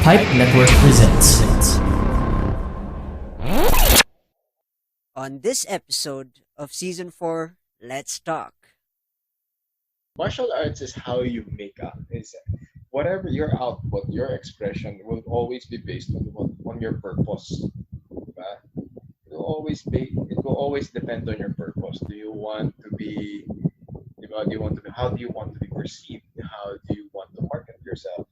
Hype Network presents. On this episode of Season 4, let's talk. Martial arts is how you make up. Is whatever your output, your expression will always be based on your purpose. Diba? It will always depend on your purpose. Do you want to be, diba? How do you want to be perceived? How do you want to market yourself?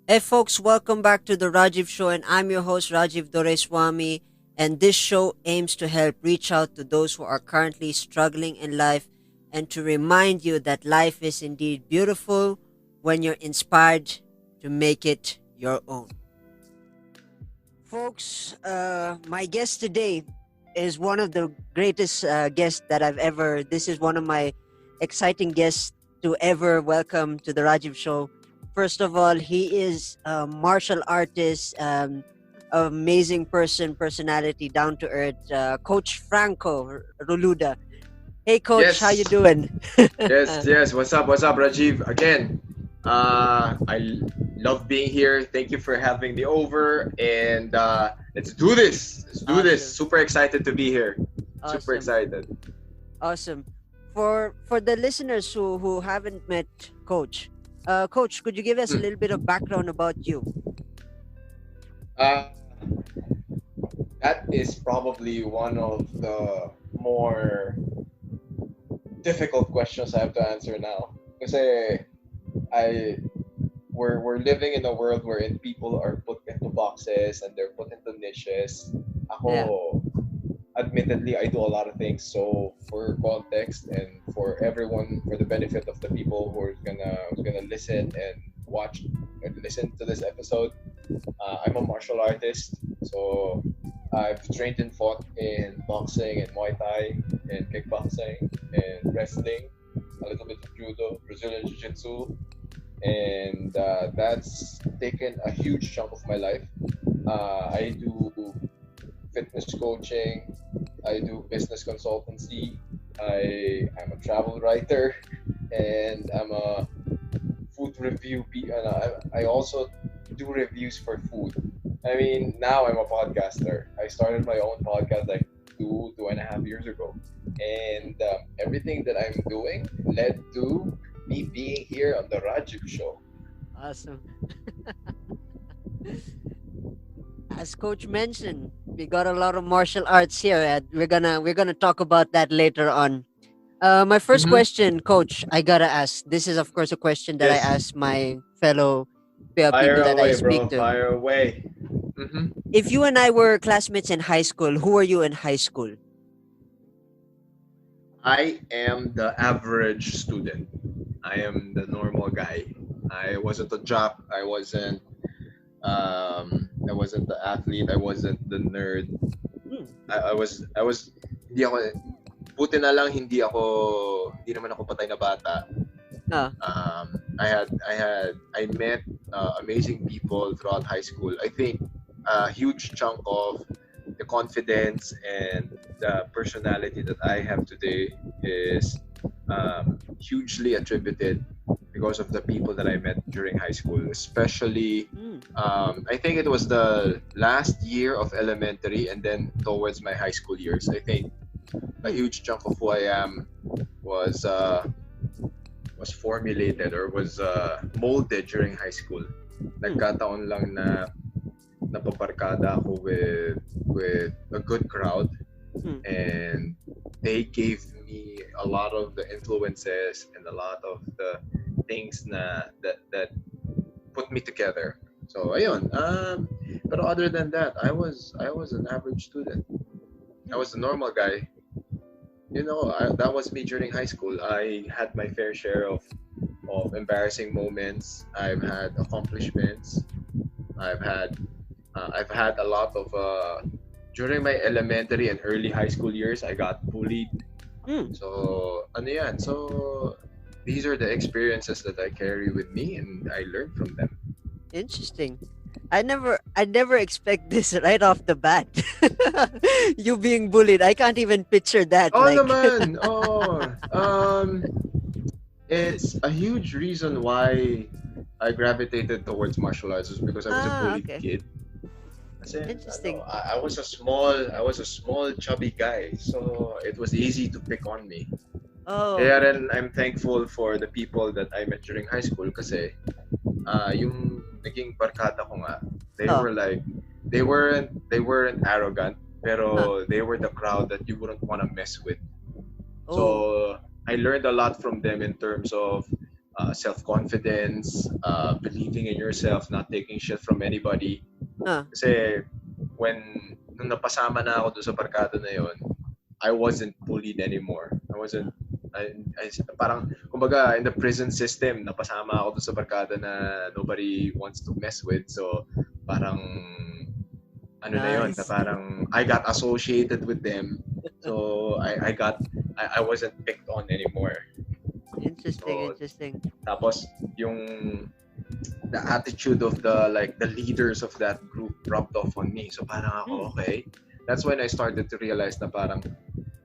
Hey folks, welcome back to the Rajiv Show, and I'm your host Rajiv Doreswamy, and this show aims to help reach out to those who are currently struggling in life and to remind you that life is indeed beautiful when you're inspired to make it your own. Folks, my guest today is one of the greatest guests that I've ever. This is one of my exciting guests to ever welcome to the Rajiv Show. First of all, he is a martial artist, amazing personality, down to earth. Coach Franco Roluda. Hey, Coach, how you Yes, doing? yes. What's up, Rajiv? Again, love being here. Thank you for having me over, and let's do this. Let's do this. Awesome, Super excited to be here. Super awesome, excited. awesome. For the listeners who haven't met Coach, Coach, could you give us a Hmm. little bit of background about you? Uh, that is probably one of the more difficult questions I have to answer now. Kasi I we're living in a world wherein people are put into boxes and they're put into niches. Yeah. Ako, admittedly, I do a lot of things. So for context and for everyone, for the benefit of the people who's gonna listen and watch and listen to this episode, I'm a martial artist. So I've trained and fought in boxing and Muay Thai and kickboxing and wrestling, a little bit of judo, Brazilian Jiu-Jitsu, and that's taken a huge chunk of my life. I do fitness coaching, I do business consultancy, I'm a travel writer, and I'm a food review. And I also do reviews for food. I mean, now I'm a podcaster. I started my own podcast like 2.5 years ago, and everything that I'm doing led to me being here on the Rajiv Show. Awesome. As Coach mentioned, we got a lot of martial arts here, and we're gonna talk about that later on. My first Mm-hmm. question, Coach, I gotta ask. This is, of course, a question that I Yes, ask my fellow people fire that I away, speak bro. to. Fire away. Mm-hmm. If you and I were classmates in high school, who were you in high school? I am the average student. I am the normal guy. I wasn't a jock. I wasn't the athlete. I wasn't the nerd. Hmm. I was hindi ako buti na lang hindi naman ako patay na bata. Ah, I met amazing people throughout high school. I think a huge chunk of the confidence and the personality that I have today is hugely attributed because of the people that I met during high school, especially hmm. I think it was the last year of elementary and then towards my high school years. I think a huge chunk of who I am was uh, was formulated or was molded during high school. Hmm. Nagkataon lang na napaparkada ako with a good crowd, Hmm. and they gave me a lot of the influences and a lot of the things that put me together. So ayun. But other than that, I was an average student. I Hmm. was a normal guy. That was me during high school. I had my fair share of embarrassing moments. I've had accomplishments. I've had I've had a lot of during my elementary and early high school years. I got bullied. Hmm. So ano yan? So these are the experiences that I carry with me, and I learn from them. Interesting. I never expect this right off the bat. You being bullied. I can't even picture that. Oh Like, naman. Oh. It's a huge reason why I gravitated towards martial arts is because I was a bullied okay. kid. Kasi, Interesting. I was a small chubby guy, so it was easy to pick on me. Oh. Kaya rin, I'm thankful for the people that I met during high school kasi yung naging barkada ko nga, they Oh. were like, they weren't arrogant, pero they were the crowd that you wouldn't want to mess with. Oh. So I learned a lot from them in terms of self-confidence, believing in yourself, not taking shit from anybody. Huh. Kasi nung napasama na ako doon sa barkada na yon, I wasn't bullied anymore. I parang kumbaga in the prison system napasama ako doon sa barkada na nobody wants to mess with, so parang ano na yon, na Nice. parang I got associated with them, so I wasn't picked on anymore. Interesting. So, Interesting. tapos yung the attitude of the leaders of that group rubbed off on me, so parang ako okay, that's when I started to realize na parang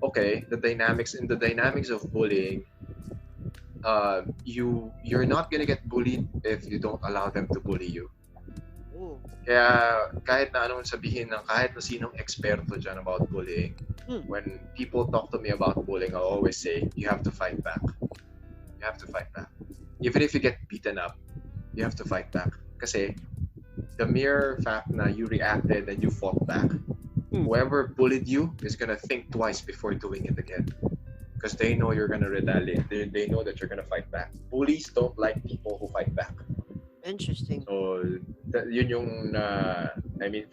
okay, the dynamics of bullying, you're not gonna get bullied if you don't allow them to bully you. Oh. Kaya kahit na anong sabihin ng kahit na sinong eksperto dyan about bullying, when people talk to me about bullying, I'll always say, you have to fight back. You have to fight back. Even if you get beaten up, you have to fight back. Kasi the mere fact na you reacted and you fought back, whoever bullied you is gonna think twice before doing it again. Because they know you're gonna retaliate. They know that you're gonna fight back. Bullies don't like people who fight back. Interesting. So, yun yung, I mean,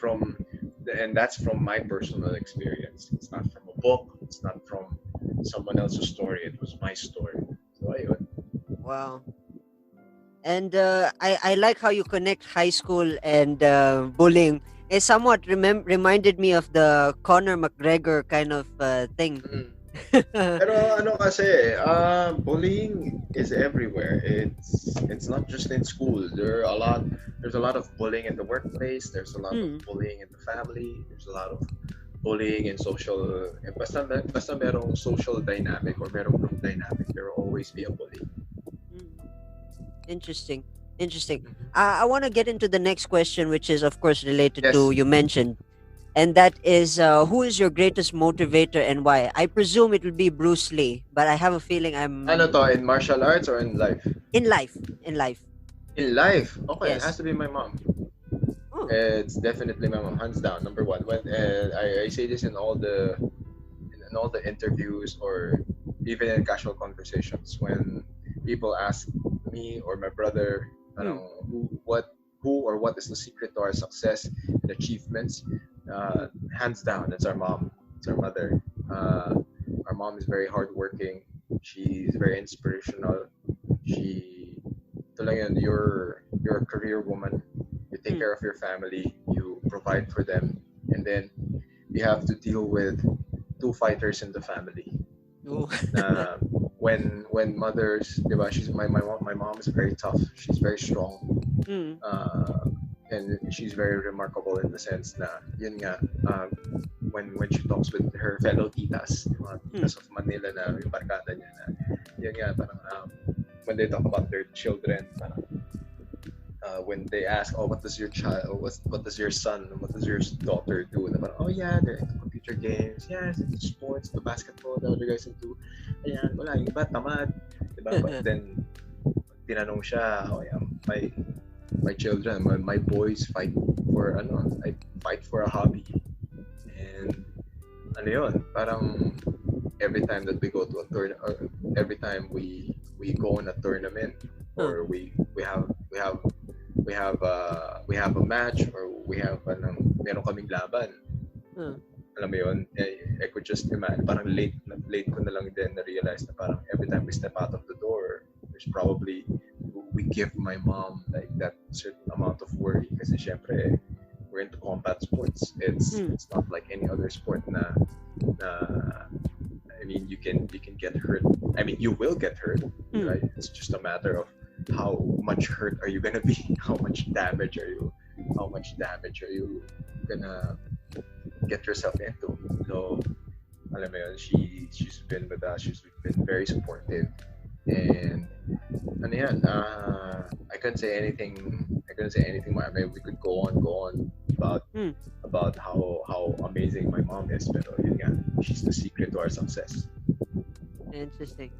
and that's from my personal experience. It's not from a book. It's not from someone else's story. It was my story. So, ayun. Wow. And I like how you connect high school and bullying. It somewhat reminded me of the Conor McGregor kind of thing. Pero ano kasi, bullying is everywhere. It's not just in school. There's a lot of bullying in the workplace. There's a lot of bullying in the family. There's a lot of bullying in social. Basta merong social dynamic or merong group dynamic, there will always be a bully. Interesting. I want to get into the next question, which is of course related Yes. to you mentioned, and that is who is your greatest motivator and why? I presume it will be Bruce Lee, but I have a feeling I'm Ano to, in martial arts or in life? in life. In life, okay, Yes. it has to be my mom. Oh. It's definitely my mom, hands down, number one. When I say this in all the interviews or even in casual conversations, when people ask me or my brother, what is the secret to our success and achievements? Hands down, it's our mom. It's our mother. Our mom is very hardworking. She's very inspirational. Ito lang yun, you're a career woman. You take care of your family. You provide for them, and then you have to deal with two fighters in the family. Oh. When mothers, diba, my mom is very tough. She's very strong. And she's very remarkable in the sense na yun nga, when she talks with her fellow titas, mga titas of Manila na yung barkada niya na yun nga, parang when they talk about their children, parang when they ask, oh, what does your child, what does your son, what does your daughter do? Na parang, oh yeah, they're into computer games, yes, into sports, the basketball, the other guys into, ayan, wala, yung iba, tamad, diba? But then, tinanong siya, oh yeah, my children, my boys fight for I fight for a hobby. And ano yun, parang every time that we go to a tournament, or every time we go on a tournament, or we have a match, or we have meron kaming laban. Alam mo yun, I could just imagine, parang late ko na lang din na-realize na parang every time we step out of the door, there's probably, we give my mom like that certain amount of worry kasi syempre we're into combat sports. It's not like any other sport na I mean you can get hurt. I mean you will get hurt, right? It's just a matter of how much hurt are you gonna be, how much damage are you how much damage are you gonna get yourself into. So, alam mo yun, she's been with us. She's been very supportive. And ano yan, I couldn't say anything. I couldn't say anything. I mean, we could go on Hmm. about how amazing my mom is. Pero yun nga, she's the secret to our success. Interesting.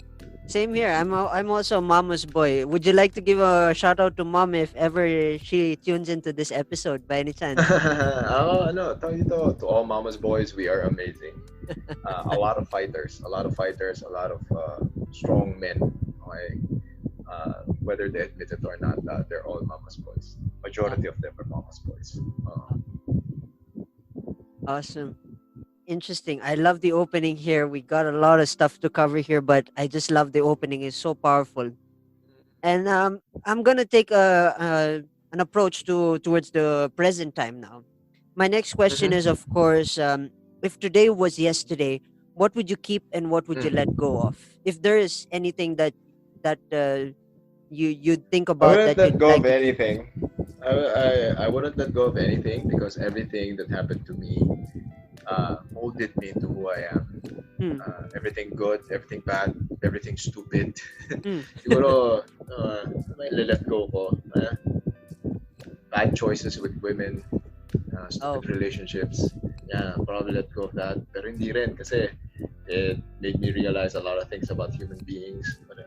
Same here. I'm also a mama's boy. Would you like to give a shout out to mom if ever she tunes into this episode by any chance? No, tawag dito, to all mama's boys, we are amazing. A lot of fighters, a lot of strong men. Okay? Whether they admit it or not, they're all mama's boys. Majority of them are mama's boys. Awesome. Interesting. I love the opening here. We got a lot of stuff to cover here, but I just love the opening. It's so powerful. And I'm gonna take an approach towards the present time now. My next question is, of course, if today was yesterday, what would you keep and what would you let go of? If there is anything that you think I about wouldn't that let you'd go like of to keep. anything. I wouldn't let go of anything because everything that happened to me molded me into who I am. Hmm. Everything good, everything bad, everything stupid. Hmm. Siguro, may let go ko. Bad choices with women, stupid Oh. relationships. Yeah, probably let go of that. Pero hindi rin kasi it made me realize a lot of things about human beings. But,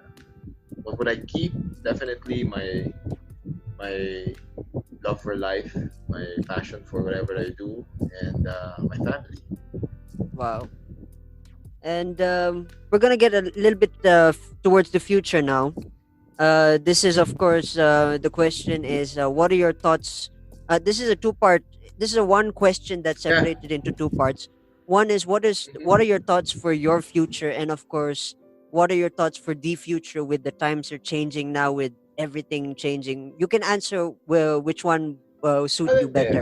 what would I keep? Definitely my love for life, my passion for whatever I do, and my family. Wow. And we're gonna get a little bit towards the future now. This is, of course, the question is, what are your thoughts? This is a two-part. This is a one question that's Yeah. separated into two parts. One is what are your thoughts for your future, and of course, what are your thoughts for the future with the times are changing now, with everything changing. You can answer which one suit you better.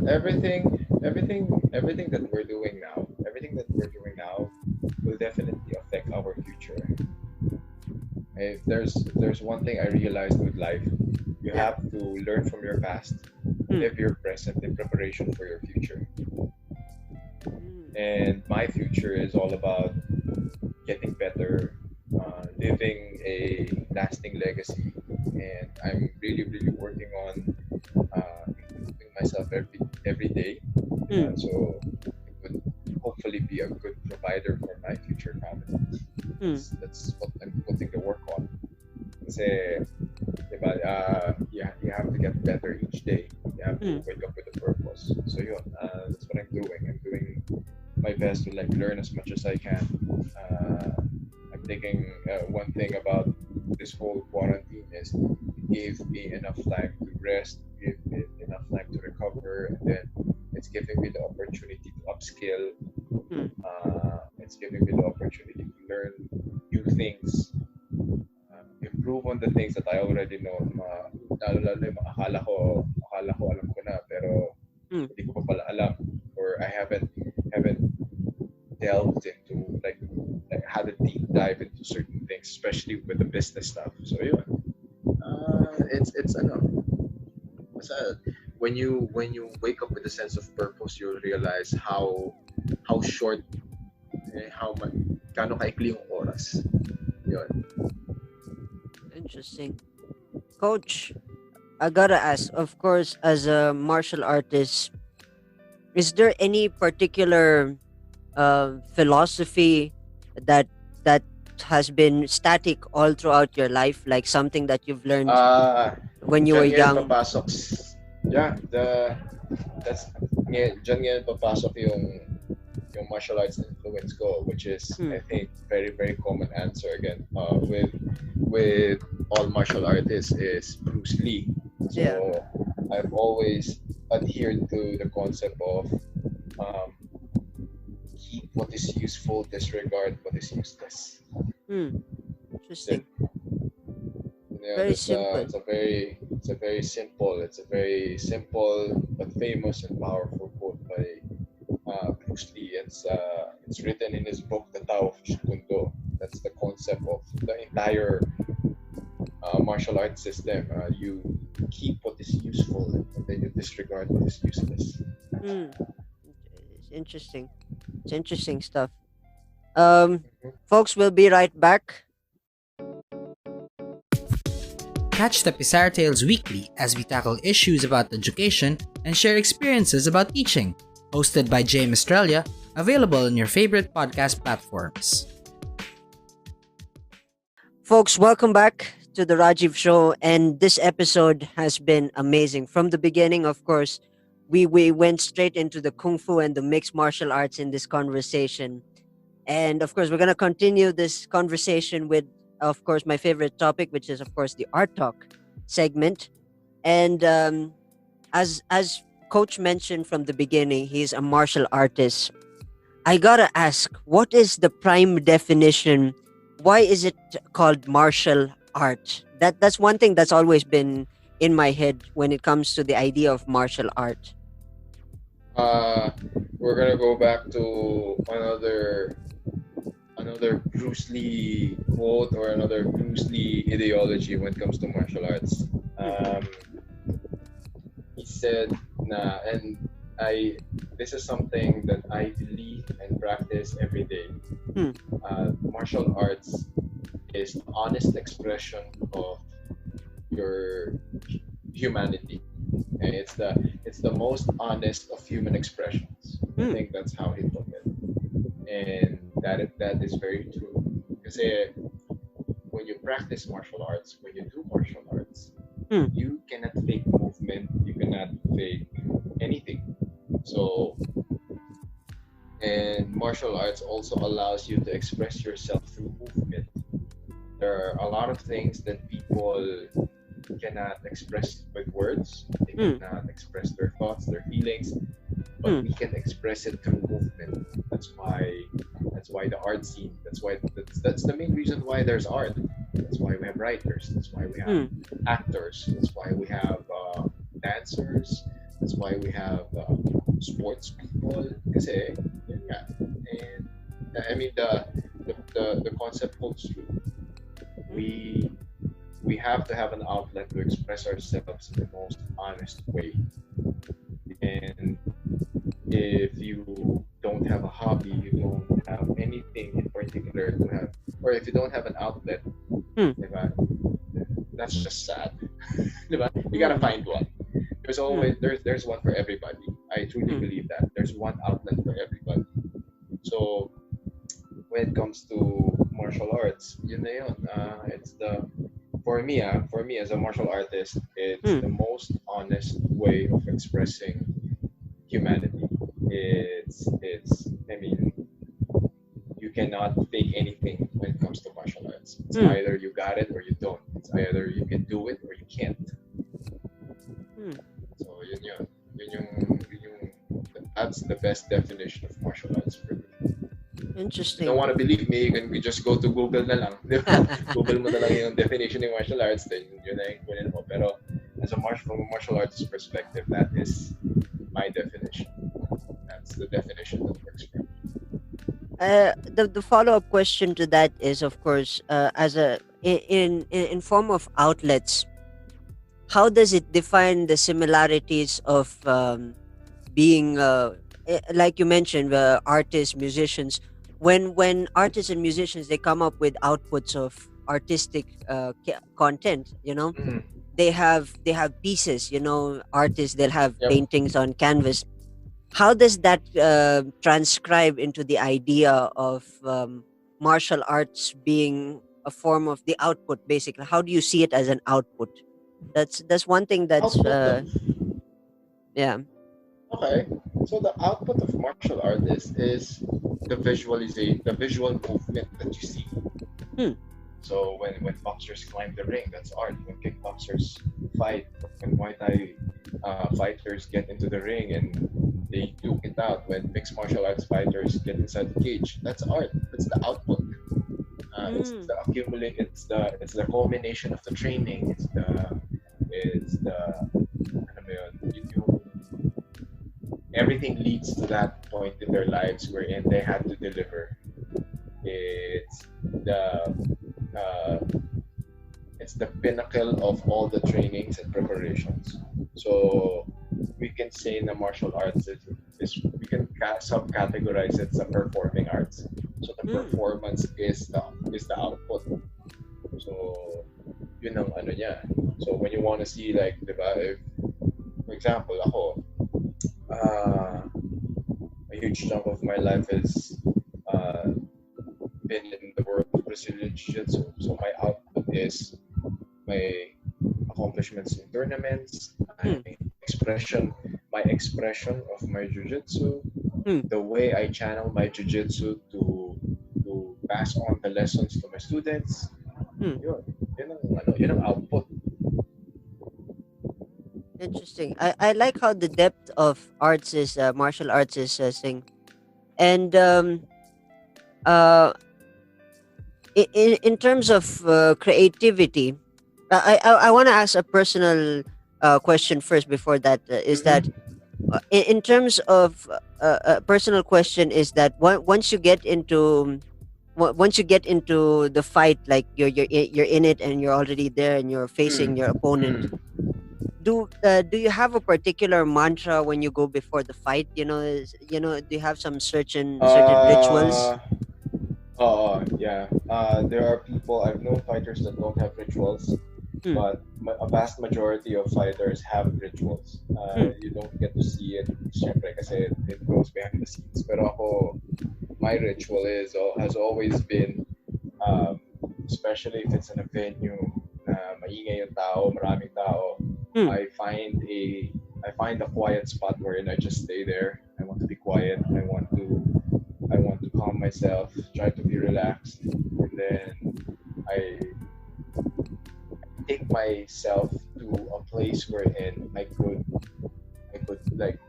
Everything that we're doing now, will definitely affect our future. If there's one thing I realized with life, you Yeah. have to learn from your past, live your present in preparation for your future. Mm. And my future is all about getting better, living a lasting legacy, and I'm really working on improving myself every day. So it would hopefully be a good provider for my future family. That's what I'm putting the work on. Kasi, diba, you have to get better each day. You have to wake up with a purpose. So yun, that's what I'm doing. I'm doing my best to like learn as much as I can. I'm thinking one thing about this whole quarantine is it gave me enough time to rest, gave me enough time to recover, and then it's giving me the opportunity to upskill. It's giving me the opportunity to learn new things, improve on the things that I already know. Lalo yung mga akala ko alam ko na, pero hindi ko pa pala alam, or I haven't delved into like had a deep dive into certain things, especially with the business stuff. So yun. It's ano. Basta, when you wake up with a sense of purpose, you'll realize how short, gaano kaikli yung oras. Yun. Interesting. Coach, I gotta ask, of course, as a martial artist, is there any particular philosophy that has been static all throughout your life, like something that you've learned when you were Diyan ngayon young? papasok. Yeah, diyan ngayon papasok yung martial arts influence ko, which is I think very common answer again with all martial artists is Bruce Lee. So Yeah. I've always adhered to the concept of keep what is useful, disregard what is useless. Interesting. Yeah, Very that's, simple. it's a very simple but famous and powerful quote by Bruce Lee. It's written in his book, The Tao of Jeet Kune Do. That's the concept of the entire martial arts system. You keep what is useful and then you disregard what is useless. Mm. It's interesting. It's interesting stuff. Mhm. Folks, we'll be right back. Catch the Pizarra Tales weekly as we tackle issues about education and share experiences about teaching. Hosted by Jay Australia, available on your favorite podcast platforms. Folks, welcome back to the Rajiv Show. And this episode has been amazing. From the beginning, of course, we went straight into the Kung Fu and the mixed martial arts in this conversation. And of course, we're going to continue this conversation with, of course, my favorite topic, which is, of course, the Art Talk segment. And as Coach mentioned from the beginning, he's a martial artist. I gotta ask, what is the prime definition? Why is it called martial art? That's one thing that's always been in my head when it comes to the idea of martial art. We're gonna go back to another Bruce Lee quote or another Bruce Lee ideology when it comes to martial arts. He said, "Nah," and this is something that I believe and practice every day. Hmm. Martial arts is the honest expression of your humanity, and it's the most honest of human expressions. I Hmm. think that's how he took it, and that is very true. Because when you practice martial arts, when you do martial arts, Hmm. you cannot fake movement, you cannot fake anything. So, and martial arts also allows you to express yourself through movement. There are a lot of things that people cannot express with words. They Mm. cannot express their thoughts, their feelings, but we can express it through movement. That's why the art scene. That's the main reason why there's art. That's why we have writers. That's why we have actors. That's why we have dancers. That's why we have sports people. Kasi, yun nga. And I mean the concept holds true. We have to have an outlet to express ourselves in the most honest way. And if you don't have a hobby, you don't have anything in particular to have, or if you don't have an outlet, diba? That's just sad. Diba? You gotta find one. There's one for everybody. I truly believe that there's one outlet for everybody. So when it comes to martial arts, yun na yun. For me as a martial artist, it's the most honest way of expressing humanity. I mean, you cannot fake anything when it comes to martial arts. It's either you got it or you don't. It's either you can do it or you can't. So that's the best definition of martial arts for me. Interesting. If you don't want to believe me, you can just go to Google na lang. Google mo na lang yung definition ng martial arts, then yun na yung kunin mo. Pero from a martial artist perspective, that is my definition. That's the definition that works for me. The follow-up question to that is, of course, in form of outlets, how does it define the similarities of being like you mentioned, artists, musicians? When artists and musicians, they come up with outputs of artistic content, they have pieces, artists, they'll have Yep. paintings on canvas. How does that transcribe into the idea of martial arts being a form of the output? Basically, how do you see it as an output? That's one thing that's yeah. Okay, so the output of martial artists is the visual movement that you see. So when boxers climb the ring, that's art. When kickboxers fight, when Muay Thai fighters get into the ring and they duke it out, when mixed martial arts fighters get inside the cage, that's art. That's the output. It's the accumulate. It's the culmination of the training. It's the ano ba yun? Everything leads to that point in their lives wherein they had to deliver. It's it's the pinnacle of all the trainings and preparations. So we can say na martial arts is we can subcategorize it as performing arts. So the performance is the output. So yun ang ano niya. So when you want to see like, diba, if, for example, ako, a huge chunk of my life is been in the world of Brazilian Jiu-Jitsu. So my output is my accomplishments in tournaments, my expression of my Jiu-Jitsu, the way I channel my Jiu-Jitsu to pass on the lessons to my students. Yun ang output. Interesting. I like how the depth of arts is martial arts is thing, and in terms of creativity, I want to ask a personal question first before that. Is that in terms of a personal question is that once you get into the fight, like you're in it and you're already there and you're facing your opponent. Do you have a particular mantra when you go before the fight? Do you have some certain rituals? Yeah. There are people, I've known fighters that don't have rituals, but a vast majority of fighters have rituals. You don't get to see it, syempre, kasi it goes behind the scenes. Pero ako, my ritual has always been, especially if it's in a venue na maingay yung tao, maraming tao, I find a quiet spot wherein I just stay there. I want to be quiet. I want to calm myself, try to be relaxed, and then I take myself to a place wherein I could like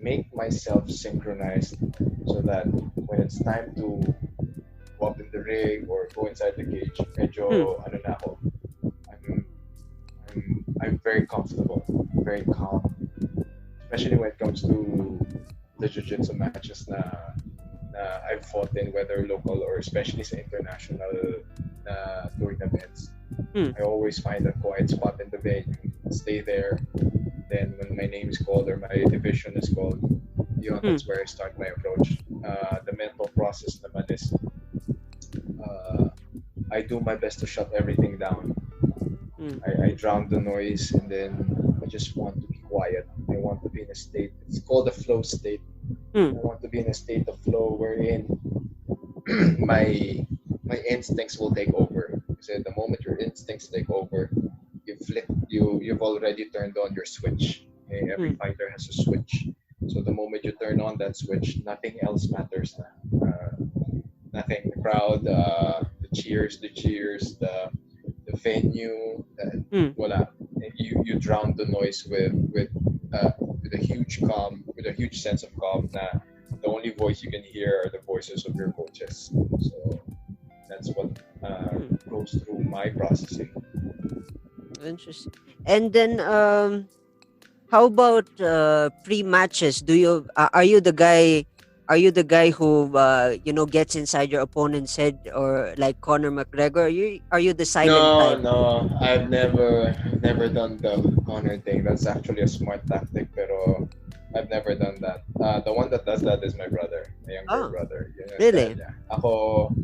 make myself synchronized so that when it's time to go up in the ring or go inside the cage, medyo ano na ako, I'm very comfortable, very calm, especially when it comes to the jiu-jitsu matches na I've fought in, whether local or especially sa international tournaments. I always find a quiet spot in the venue, stay there. Then when my name is called or my division is called, that's where I start my approach. The mental process naman is I do my best to shut everything down. I drown the noise, and then I just want to be quiet. I want to be in a state, it's called a flow state. I want to be in a state of flow wherein my instincts will take over. Because the moment your instincts take over, you've already turned on your switch. Okay? Every fighter has a switch. So the moment you turn on that switch, nothing else matters na. Nothing. The crowd, the cheers, the venue, wala. You drown the noise with a huge calm, with a huge sense of calm. Na the only voice you can hear are the voices of your coaches. So that's what goes through my processing. Interesting. And then, how about pre-matches? Are you the guy? Are you the guy who gets inside your opponent's head, or like Conor McGregor? Are you the silent type? No, I've never done the Conor thing. That's actually a smart tactic, pero I've never done that. The one that does that is my brother, my younger brother. Really? Ako,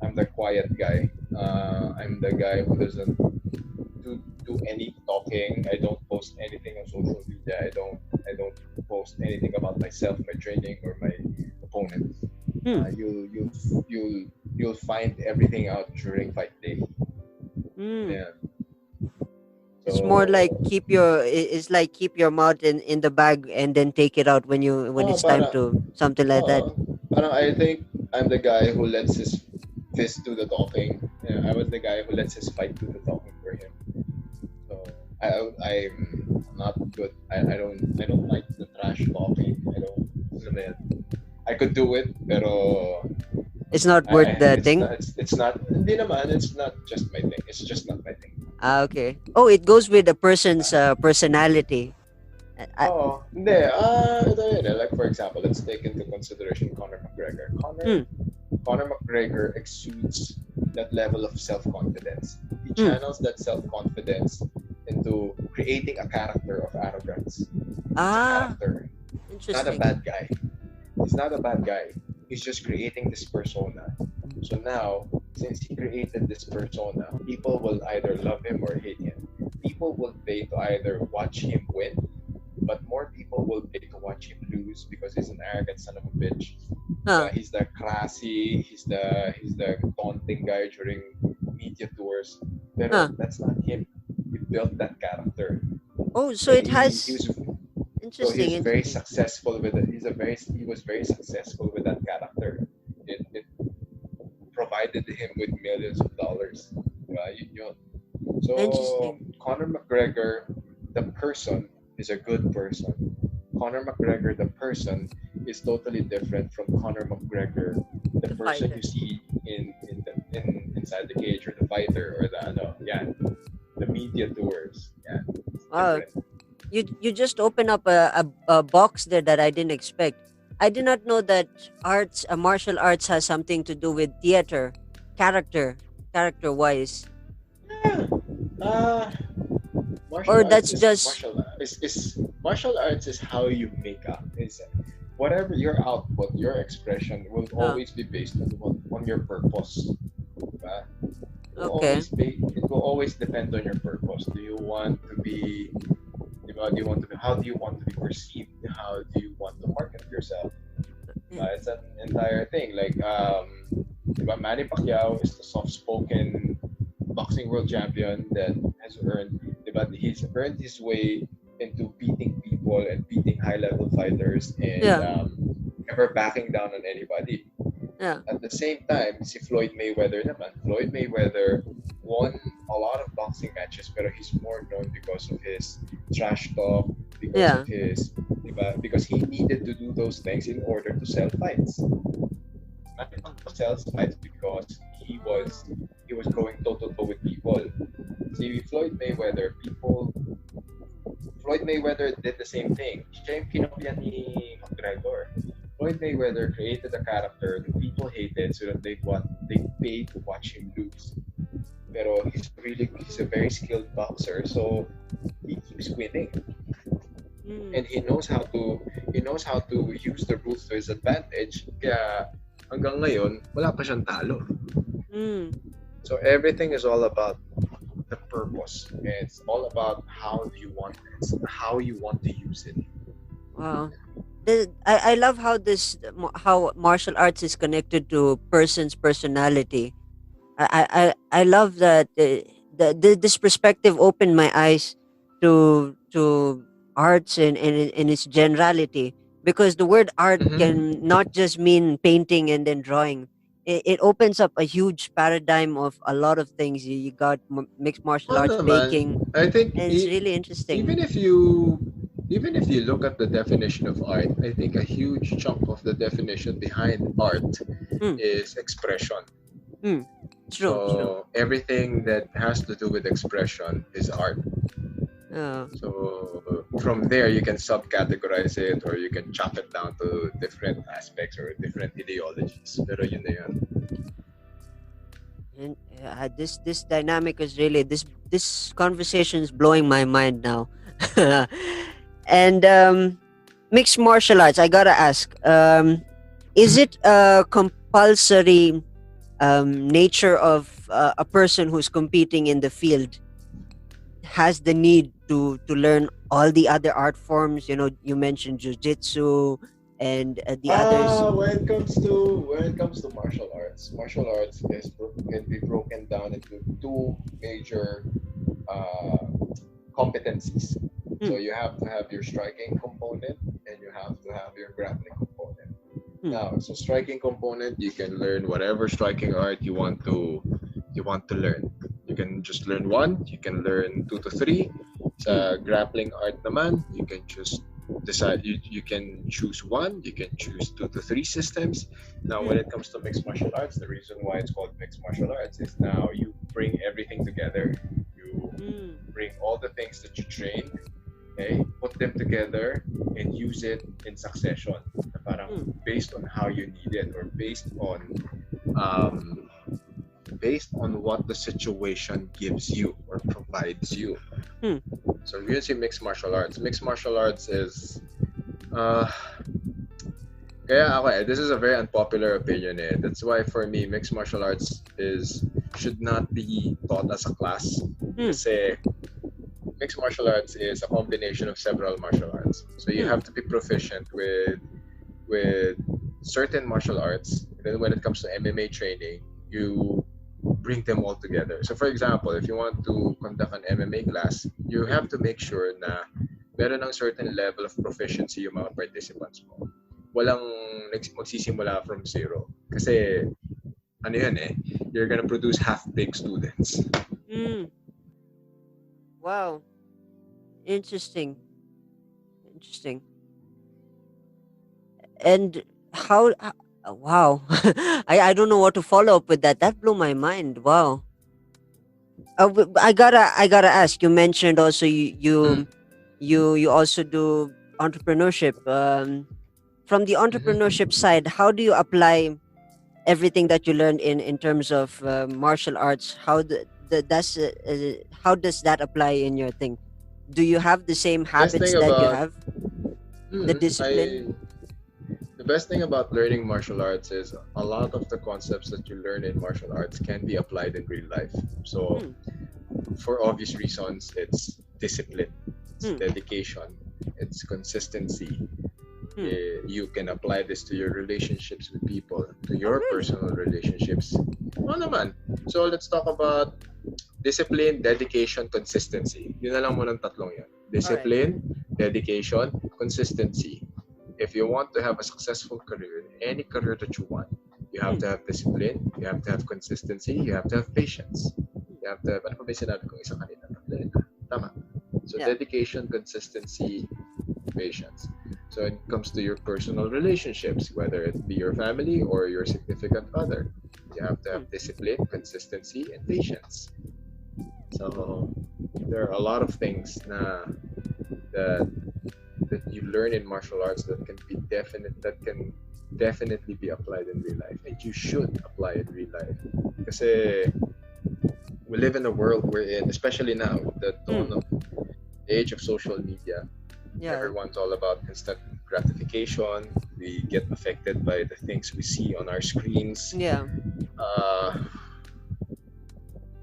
I'm the quiet guy. I'm the guy who doesn't do any talking. I don't post anything on social media. I don't post anything about myself, my training, or my opponent. You'll find everything out during fight day. Yeah. It's more like keep your mouth in the bag and then take it out when it's time to something like that. Parang I think I'm the guy who lets his fist do the talking. Yeah, I was the guy who lets his fight do the talking for him. So I'm not good. I don't like the trash talking. I could do it, pero it's not worth the thing. It's not. Hindi naman. It's not just my thing. It's just not my thing. Okay. Oh, it goes with a person's personality. Hindi. Ito yun. Like for example, let's take into consideration Conor McGregor. Conor McGregor exudes that level of self-confidence. He Mm. channels that self-confidence into creating a character of arrogance. It's a Ah, character, not a interesting. bad guy. He's not a bad guy. He's just creating this persona. So now, since he created this persona, people will either love him or hate him. People will pay to either watch him win, but more people will pay to watch him lose because he's an arrogant son of a bitch. Huh. He's the classy, he's the taunting guy during media tours. But Huh. that's not him. He built that character. Oh, so And it he has was interesting, very interesting. successful with it. He was very successful with that character. It provided him with millions of dollars. So Interesting. Conor McGregor, the person, is a good person. Conor McGregor, the person, is totally different from Conor McGregor, the The person fighter. you see inside the cage, or the fighter, or the media tours. Yeah, it's Wow, different. you just open up a box there that I didn't expect. I did not know that martial arts has something to do with theater, character, character wise, Yeah. Uh, martial or arts that's is just martial arts is how you make up. Is whatever your output, your expression will uh, always be based on your purpose. Diba? okay. It will always depend on your purpose. Do you want to be diba? How do you want to be perceived? How do you want to market yourself? It's an entire thing. Like diba, Manny Pacquiao is the soft-spoken boxing world champion that has earned, diba, he's earned his way into beating people and beating high-level fighters and Yeah, never backing down on anybody. yeah, At the same time, si Floyd Mayweather naman, Floyd Mayweather won a lot of boxing matches, pero he's more known because of his trash talk, because yeah. of his, diba, because he needed to do those things in order to sell fights. Manny Pacquiao sells fights because he was going toe to toe with people. See, Floyd Mayweather did the same thing. Siya yung kinopya ni McGregor. Floyd Mayweather created a character that people hated so that they paid to watch him lose. Pero he's a very skilled boxer, so he keeps winning. And Mm, he knows how to use the rules to his advantage. Kaya hanggang ngayon, wala pa siyang talo. mm. So everything is all about the purpose. It's all about how you want to use it. Wow. I love how how martial arts is connected to person's personality. I love that this perspective opened my eyes to arts in its generality, because the word art Mm-hmm. can not just mean painting and then drawing. It opens up a huge paradigm of a lot of things. You got mixed martial Well, arts, naman, baking, I think and it's really interesting. even if you look at the definition of art, I think a huge chunk of the definition behind art Mm, is expression. mm. True, true. So everything that has to do with expression is art. Uh, So from there you can subcategorize it, or you can chop it down to different aspects or different ideologies. Pero yun na yun. and this dynamic is really this conversation is blowing my mind now. And mixed martial arts, I gotta ask, is it a compulsory nature of a person who's competing in the field has the need to learn all the other art forms? You mentioned jiu-jitsu and the others. When it comes to martial arts can be broken down into two major uh, competencies. So Hmm, you have to have your striking component and you have to have your grappling component. hmm, Now, so striking component, you can learn whatever striking art you want to learn. You can just learn one. You can learn two to three. hmm, Sa grappling art naman, you can just decide. You can choose one. You can choose two to three systems. Now, when hmm, it comes to mixed martial arts, the reason why it's called mixed martial arts is now you bring everything together. You hmm, bring all the things that you train, okay, put them together and use it in succession. Na parang hmm, based on how you need it, or um, based on what the situation gives you or provides you. Hmm. So if you see mixed martial arts, is uh this is a very unpopular opinion. That's why for me, mixed martial arts should not be taught as a class. Kasi mixed martial arts is a combination of several martial arts. So you have to be proficient with certain martial arts. And then when it comes to MMA training, you bring them all together. So for example, if you want to conduct an MMA class, you have to make sure na meron ng certain level of proficiency yung mga participants mo. Walang magsisimula from zero. Kasi, you're gonna produce half-baked students. Wow. Interesting. And wow. I don't know what to follow up with that. That blew my mind. Wow. I gotta ask. You mentioned also you also do entrepreneurship. From the entrepreneurship side, how do you apply everything that you learned in terms of martial arts? How does that apply in your thing? Do you have the same habits that you have? The discipline? The best thing about learning martial arts is a lot of the concepts that you learn in martial arts can be applied in real life. So, for obvious reasons, it's discipline, it's dedication, it's consistency. You can apply this to your relationships with people, to your personal relationships. No naman. So let's talk about discipline, dedication, consistency. Yun na lang mo ng tatlong yun. Discipline, dedication, consistency. If you want to have a successful career, any career that you want, you have to have discipline, you have to have consistency, you have to have patience. You have to have, ano pa ba sinabi kong isa kanina? Tama. So dedication, consistency, patience. So it comes to your personal relationships, whether it be your family or your significant other. You have to have discipline, consistency, and patience. So there are a lot of things that you learn in martial arts that can definitely be applied in real life, and you should apply in real life. Because we live in a world we're in, especially now, the tone of the age of social media. Everyone's all about instant gratification. We get affected by the things we see on our screens.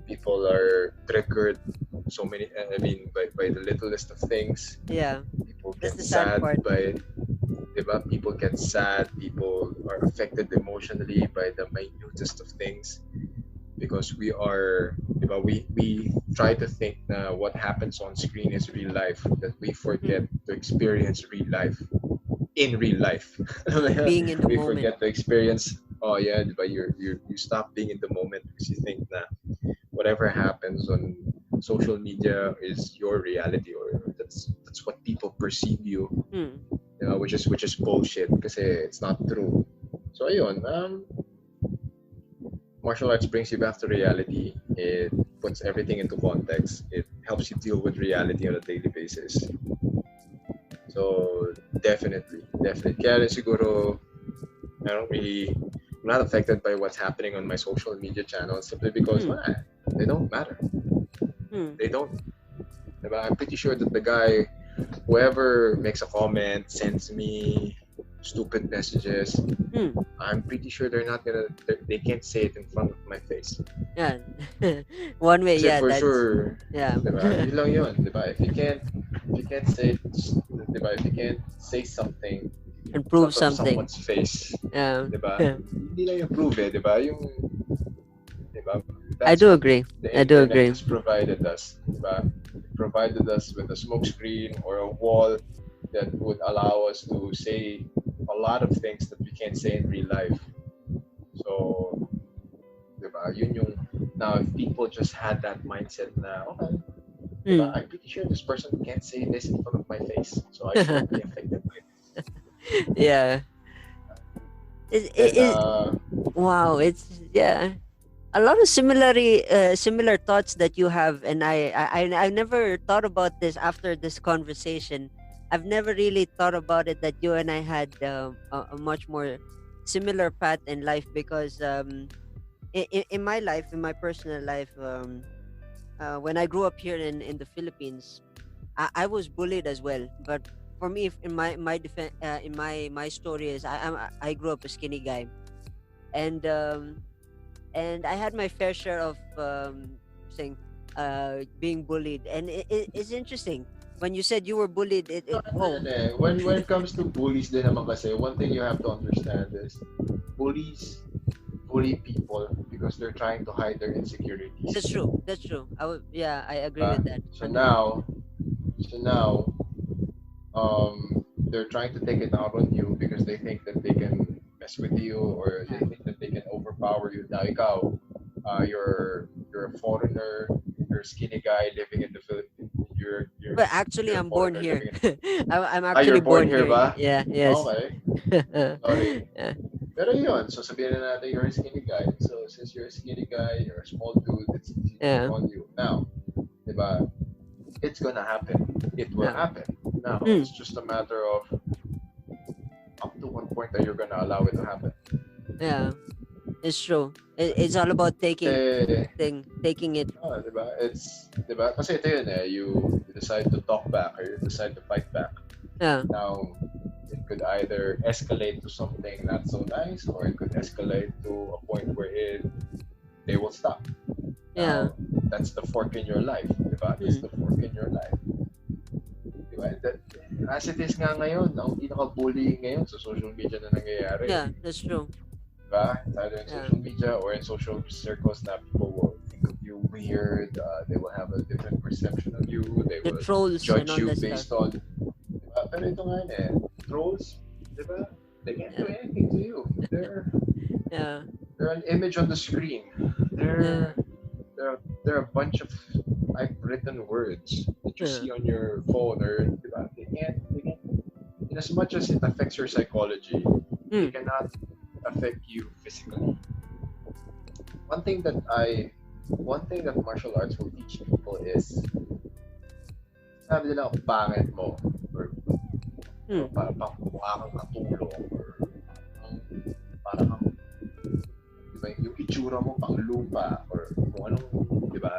People are triggered by the littlest of things. People get sad by people get sad, people are affected emotionally by the minutest of things, because we try to think that what happens on screen is real life, that we forget to experience real life in real life. Being in the we moment. Forget to experience. But you stop being in the moment because you think that whatever happens on social media is your reality, or that's what people perceive you. Which is bullshit because it's not true. So ayun, martial arts brings you back to reality. It puts everything into context. It helps you deal with reality on a daily basis. So definitely. Kaya rin siguro, I'm not affected by what's happening on my social media channels simply because they don't matter. They don't. I'm pretty sure that the guy, whoever makes a comment, sends me stupid messages, I'm pretty sure they can't say it in front of my face. One way, Kasi for sure, diba? Yun lang yun, diba? If you can't say, diba? If you can't say something and prove in front of something, someone's face, diba? Hindi lang yung prove diba? Diba? I do agree. The internet has provided us, diba? Provided us with a smoke screen or a wall that would allow us to say a lot of things that we can't say in real life. So, diba? Yun yung, now if people just had that mindset na, okay, diba? I'm pretty sure this person can't say this in front of my face, so I shouldn't be affected by this. Wow, it's a lot of similar thoughts that you have, and I've never thought about this after this conversation. I've never really thought about it that you and I had a much more similar path in life, because in my life, in my personal life, when I grew up here in the Philippines, I was bullied as well. But for me, if in my story is I grew up a skinny guy, and I had my fair share of saying being bullied, and it's interesting when you said you were bullied. Ano when it comes to bullies din naman kasi, one thing you have to understand is bullies bully people because they're trying to hide their insecurities. That's true. That's true. I agree Diba? with that. So now, they're trying to take it out on you because they think that they can mess with you, or they think that they can overpower you. Now ikaw, you're a foreigner, you're a skinny guy living in the Philippines. But actually, You're a I'm born foreigner here. living in. I'm You're actually born born here here. ba? Yeah. Yes. Okay. Sorry. Yeah. Pero yun, so sabihin na natin you're a skinny guy. So since you're a skinny guy, you're a small dude, it's easy Yeah. on you. Now, diba, it's gonna happen. It will Yeah. happen. Now, Mm. it's just a matter of up to one point that you're gonna allow it to happen. Yeah. It's true. It's all about taking it. Diba? Diba? Kasi ito yun you decide to talk back or you decide to fight back. Yeah. Now, it could either escalate to something not so nice, or it could escalate to a point where they will stop. Yeah. That's the fork in your life, diba? That's the fork in your life. Diba? As it is nga ngayon, ang pinaka-bullying ngayon sa social media na nangyayari. Yeah, that's true. Diba? It's either in social media or in social circles na people will think of you weird, they will have a different perception of you, they The will trolls and judge all you that based stuff. on, diba? Pero ito nga trolls, diba? They can't do anything to you. Yeah. They're an image on the screen. They're a bunch of typewritten words that you see on your phone, or diba? They can't, in as much as it affects your psychology, they cannot affect you physically. One thing that martial arts will teach people is, sabi nila ang pangit mo, or parang mukha kang katulong, or parang diba, yung itsura mo pang lupa, or kung anong, diba,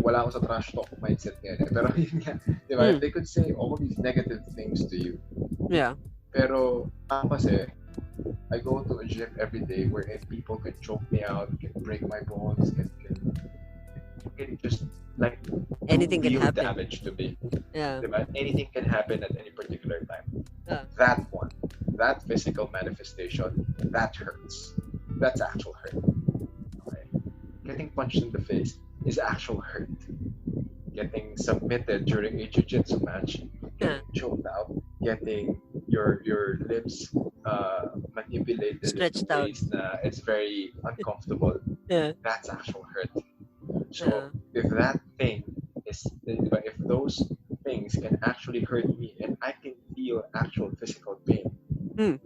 wala ako sa trash talk mindset ngayon, pero yun nga, diba, they could say all these negative things to you. Yeah. Pero ako kasi, I go to a gym every day wherein people can choke me out, can break my bones, can just like Anything do can real happen. damage to me. Yeah. Diba? Anything can happen at any particular time. Yeah. That physical manifestation, that hurts. That's actual hurt. Okay? Getting punched in the face is actual hurt. Getting submitted during a jiu-jitsu match, getting choked out, getting your lips manipulated Stretched in ways na it's very uncomfortable. Yeah. That's actual hurt. So if that thing is, if those things can actually hurt me and I can feel actual physical pain,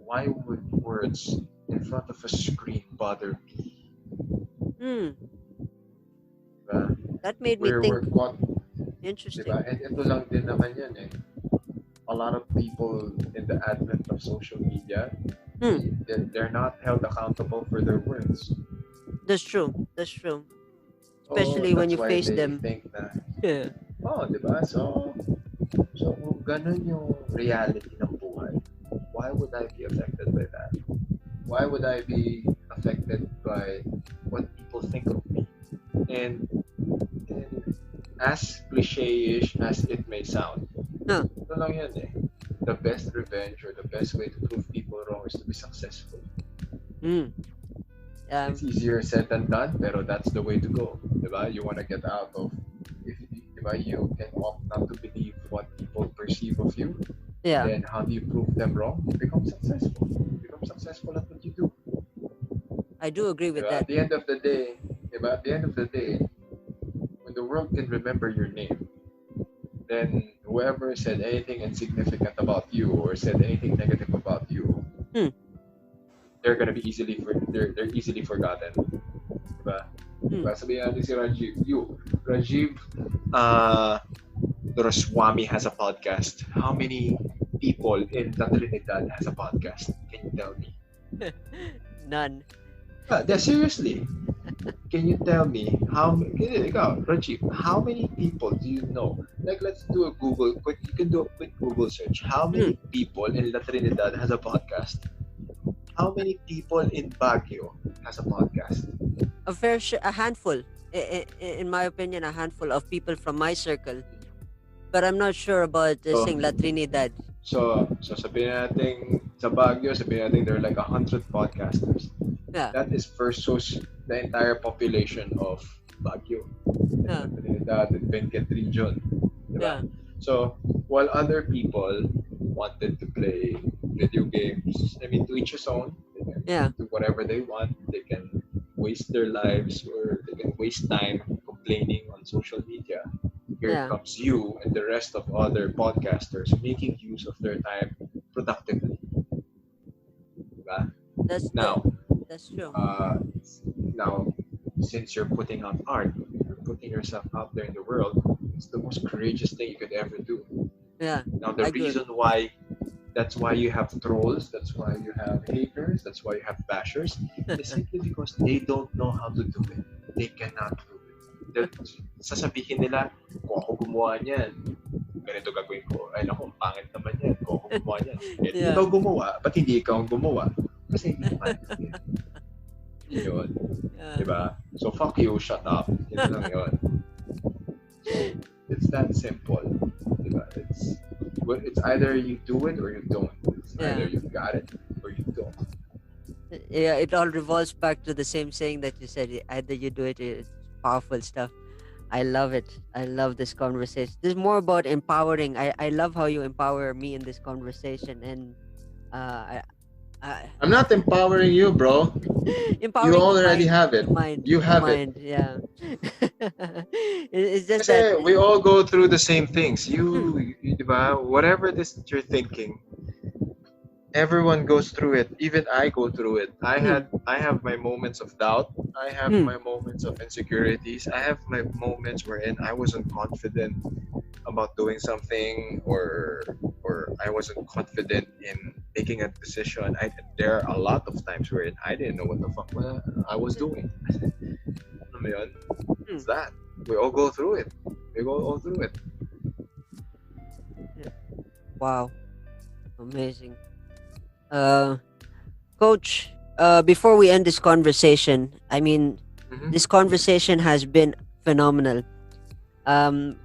why would words in front of a screen bother me? That made me think. We're caught. Interesting. Diba? And ito lang din naman yan a lot of people in the advent of social media, they're not held accountable for their words. That's true. Especially when you face them. Think na, Yeah. diba? So kung ganun yung reality ng buhay, why would I be affected by that? Why would I be affected by what people think of me? And as cliche-ish as it may sound, ito lang yan the best revenge or the best way to prove people wrong is to be successful. It's easier said than done, pero that's the way to go. Diba? You want to get out of, diba, you can opt not to believe what people perceive of you. Yeah. Then how do you prove them wrong? You become successful. You become successful at what you do. I do agree with Diba? that. At the end of the day, when the world can remember your name, then whoever said anything insignificant about you or said anything negative about you, they're gonna be easily forgotten. Diba? Diba? Sabihin natin si Rajiv Doraswamy has a podcast. How many people in La Trinidad has a podcast? Can you tell me? None. Seriously. Can you tell me Rajiv, how many people do you know? Like, let's do a Google quick. You can do a quick Google search. How many people in La Trinidad has a podcast? How many people in Baguio has a podcast? A handful. In my opinion, a handful of people from my circle. But I'm not sure about So, saying La Trinidad. so sabihin natin sa Baguio, sabihin natin there are like 100 podcasters. Yeah. That is versus the entire population of Baguio, Yeah. Trinidad, and Benguet region. Yeah. Diba? So, while other people wanted to play video games, I mean, to each his own, they can Yeah. do whatever they want. They can waste their lives or they can waste time complaining on social media. Here Yeah. comes you and the rest of other podcasters making use of their time productively. Diba? That's Now, that's true. now, since you're putting out art, you're putting yourself out there in the world, it's the most courageous thing you could ever do. Yeah. Now, the I agree. reason why, that's why you have trolls, that's why you have haters, that's why you have bashers, is simply because they don't know how to do it. They cannot do it. Sasabihin nila, kung ako gumawa niyan, ganito gagawin ko. Ay naku, pangit naman yan. Kung ako gumawa niyan. Yeah. Ikaw gumawa, ba't hindi ikaw ang gumawa? Kasi hindi naman. Yun. Yeah. Diba? So, fuck you, shut up. Yun lang yun. So, it's that simple. Diba? It's either you do it or you don't. It's Yeah. either you got it or you don't. Yeah, it all revolves back to the same saying that you said. Either you do it, it's powerful stuff. I love it. I love this conversation. This is more about empowering. I love how you empower me in this conversation, and I I'm not empowering you, bro. empowering You the already mind, have it. the mind, You the have it. mind, yeah. It's just Kasi that. we all go through the same things. Diba? Whatever this that you're thinking, everyone goes through it. Even I go through it. I have my moments of doubt. I have my moments of insecurities. I have my moments wherein I wasn't confident about doing something or I wasn't confident in making a decision. There are a lot of times wherein I didn't know what the fuck I was doing. Alam mo yun? It's that. We all go through it. We go all through it. Wow, amazing. Coach, before we end this conversation, I mean, Mhm. this conversation has been phenomenal.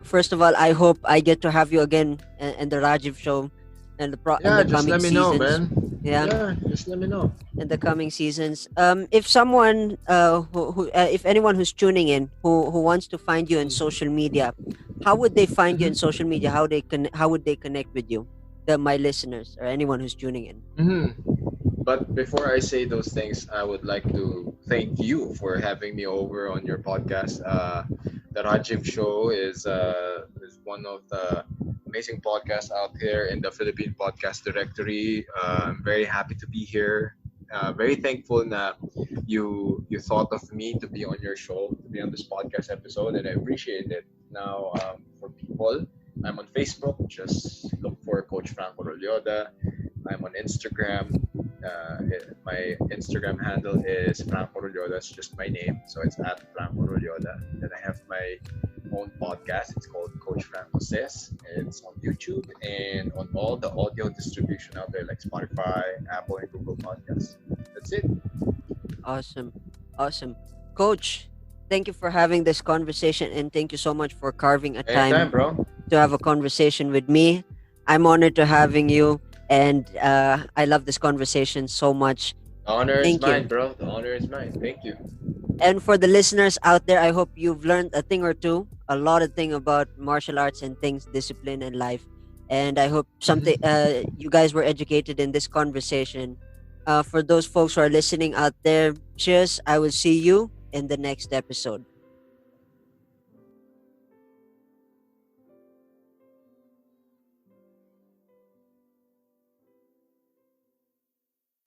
First of all, I hope I get to have you again in the Rajiv show and the Yeah, the just coming let me know, seasons. man. Yeah, Just let me know. in the coming seasons. If someone, if anyone who's tuning in, who wants to find you on social media, how would they find you on social media? How would they connect with you? My listeners or anyone who's tuning in. But before I say those things, I would like to thank you for having me over on your podcast. The Rajiv Show is one of the amazing podcasts out there in the Philippine Podcast Directory. I'm very happy to be here. Very thankful that you thought of me to be on your show, to be on this podcast episode, and I appreciate it. Now, for people, I'm on Facebook. Just look for Coach Franco Rolyoda. I'm on Instagram. My Instagram handle is Franco Rolyoda. It's just my name, so it's at Franco Rolyoda. Then I have my own podcast. It's called Coach Franco Says. It's on YouTube and on all the audio distribution out there like Spotify, Apple, and Google Podcasts. That's it. Awesome. Coach, thank you for having this conversation and thank you so much for carving a Anytime, time bro. to have a conversation with me. I'm honored to having you and I love this conversation so much. The honor Thank is you. mine, bro. The honor is mine. Thank you. And for the listeners out there, I hope you've learned a thing or two, a lot of thing about martial arts and things, discipline and life. And I hope something you guys were educated in this conversation. For those folks who are listening out there, cheers. I will see you in the next episode.